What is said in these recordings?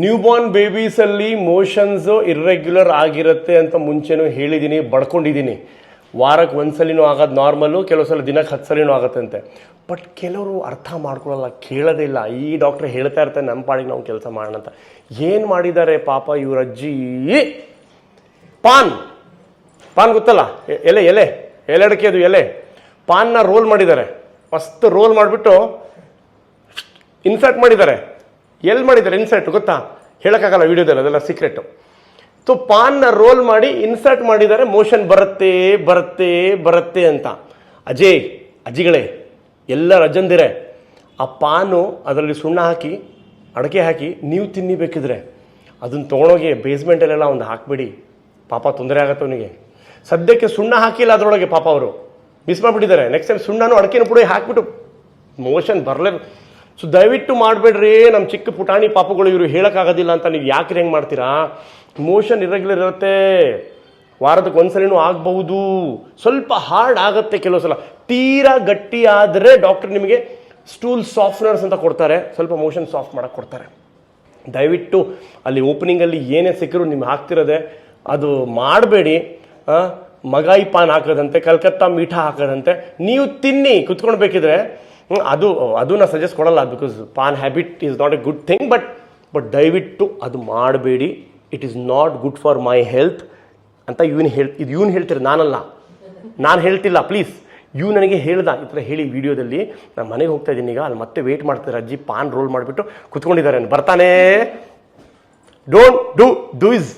Newborn ಬೇಬೀಸಲ್ಲಿ motions irregular ಆಗಿರುತ್ತೆ ಅಂತ ಮುಂಚೆನೂ ಹೇಳಿದ್ದೀನಿ, ಬಡ್ಕೊಂಡಿದ್ದೀನಿ. ವಾರಕ್ಕೆ ಒಂದ್ಸಲಿನೂ ಆಗೋದು ನಾರ್ಮಲ್ಲು, ಕೆಲವು ಸಲ ದಿನಕ್ಕೆ 10 ಸಲಿನೂ ಆಗುತ್ತಂತೆ. ಬಟ್ ಕೆಲವರು ಅರ್ಥ ಮಾಡ್ಕೊಳ್ಳಲ್ಲ, ಕೇಳೋದೇ ಇಲ್ಲ. ಈ ಡಾಕ್ಟ್ರ್ ಹೇಳ್ತಾ ಇರ್ತಾರೆ ನಮ್ಮ ಪಾಡಿಗೆ ನಾವು ಕೆಲಸ ಮಾಡೋಣ ಅಂತ. ಏನು ಮಾಡಿದ್ದಾರೆ ಪಾಪ ಇವ್ರ ಅಜ್ಜಿ? ಪಾನ್ ಗೊತ್ತಲ್ಲ, ಎಲೆ ಅಡಿಕೆ, ಅದು ಎಲೆ ಪಾನ್ನ ರೋಲ್ ಮಾಡಿದ್ದಾರೆ. ಮಸ್ತ್ ರೋಲ್ ಮಾಡಿಬಿಟ್ಟು ಇನ್ಸರ್ಟ್ ಮಾಡಿದ್ದಾರೆ. ಎಲ್ಲಿ ಮಾಡಿದ್ದಾರೆ ಇನ್ಸರ್ಟ್ ಗೊತ್ತಾ? ಹೇಳೋಕ್ಕಾಗಲ್ಲ ವಿಡಿಯೋದಲ್ಲಿ, ಅದೆಲ್ಲ ಸೀಕ್ರೆಟು. ಸೊ ಪಾನ್ನ ರೋಲ್ ಮಾಡಿ ಇನ್ಸರ್ಟ್ ಮಾಡಿದ್ದಾರೆ, ಮೋಷನ್ ಬರುತ್ತೆ ಅಂತ. ಅಜ್ಜಿಗಳೇ, ಎಲ್ಲರ ಅಜ್ಜಂದಿರೆ, ಆ ಪಾನು ಅದರಲ್ಲಿ ಸುಣ್ಣ ಹಾಕಿ ಅಡಕೆ ಹಾಕಿ ನೀವು ತಿನ್ನಿಬೇಕಿದ್ರೆ ಅದನ್ನು ತೊಗೊಂಡೋಗಿ ಬೇಸ್ಮೆಂಟಲ್ಲೆಲ್ಲ ಒಂದು ಹಾಕ್ಬಿಡಿ, ಪಾಪ ತೊಂದರೆ ಆಗತ್ತೆ ಅವನಿಗೆ. ಸದ್ಯಕ್ಕೆ ಸುಣ್ಣ ಹಾಕಿಲ್ಲ ಅದರೊಳಗೆ, ಪಾಪ ಅವರು ಮಿಸ್ ಮಾಡಿಬಿಟ್ಟಿದ್ದಾರೆ. ನೆಕ್ಸ್ಟ್ ಟೈಮ್ ಸುಣ್ಣನೂ ಅಡಕೆನೂ ಪುಡಿ ಹಾಕ್ಬಿಟ್ಟು ಮೋಷನ್ ಬರಲೇ. ಸೊ ದಯವಿಟ್ಟು ಮಾಡಬೇಡ್ರಿ, ನಮ್ಮ ಚಿಕ್ಕ ಪುಟಾಣಿ ಪಾಪಗಳು ಇವರು ಹೇಳೋಕ್ಕಾಗೋದಿಲ್ಲ ಅಂತ ನೀವು ಯಾಕೆ ಹೆಂಗೆ ಮಾಡ್ತೀರಾ? ಮೋಷನ್ ಇರ್ರೆಗ್ಯುಲರ್ ಇರುತ್ತೆ, ವಾರದಕ್ಕೆ ಒಂದ್ಸಲಿನೂ ಆಗಬಹುದು, ಸ್ವಲ್ಪ ಹಾರ್ಡ್ ಆಗುತ್ತೆ ಕೆಲವು ಸಲ. ತೀರಾ ಗಟ್ಟಿ ಆದರೆ ಡಾಕ್ಟರ್ ನಿಮಗೆ ಸ್ಟೂಲ್ ಸಾಫ್ಟ್ನರ್ಸ್ ಅಂತ ಕೊಡ್ತಾರೆ, ಸ್ವಲ್ಪ ಮೋಷನ್ ಸಾಫ್ಟ್ ಮಾಡೋಕ್ಕೆ ಕೊಡ್ತಾರೆ. ದಯವಿಟ್ಟು ಅಲ್ಲಿ ಓಪನಿಂಗಲ್ಲಿ ಏನೇ ಸಿಕ್ಕರೂ ನಿಮ್ಗೆ ಹಾಕ್ತಿರೋದೆ ಅದು ಮಾಡಬೇಡಿ. ಮಗಾಯಿ ಪಾನ್ ಹಾಕೋದಂತೆ, ಕಲ್ಕತ್ತಾ ಮೀಠಾ ಹಾಕೋದಂತೆ ನೀವು ತಿನ್ನಿ ಕುತ್ಕೊಂಡು ಬೇಕಿದ್ರೆ. ಅದು ನಾನು ಸಜೆಸ್ಟ್ ಕೊಡಲ್ಲ, because PAN habit is not A good thing. But ದಯವಿಟ್ಟು ಅದು ಮಾಡಬೇಡಿ. It is not good for my health ಅಂತ ಇವನು ಹೇಳ್ತೀರ, ನಾನು ಹೇಳ್ತಿಲ್ಲ. ಪ್ಲೀಸ್, ನನಗೆ ಹೇಳ್ದ ಈ ಥರ ಹೇಳಿ ವಿಡಿಯೋದಲ್ಲಿ. ನಾನು ಮನೆಗೆ ಹೋಗ್ತಾ ಇದ್ದೀನಿ ಈಗ, ಅಲ್ಲಿ ಮತ್ತೆ ವೆಯ್ಟ್ ಮಾಡ್ತಿದ್ದಾರೆ. ಅಜ್ಜಿ ಪಾನ್ ರೋಲ್ ಮಾಡಿಬಿಟ್ಟು ಕುತ್ಕೊಂಡಿದ್ದಾರೆ, ಬರ್ತಾನೆ. Don't do is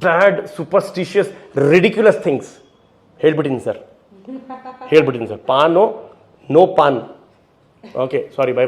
bad, superstitious, ridiculous things. ಹೇಳ್ಬಿಟ್ಟಿನಿ sir. Paan, no paan. Okay, sorry, by.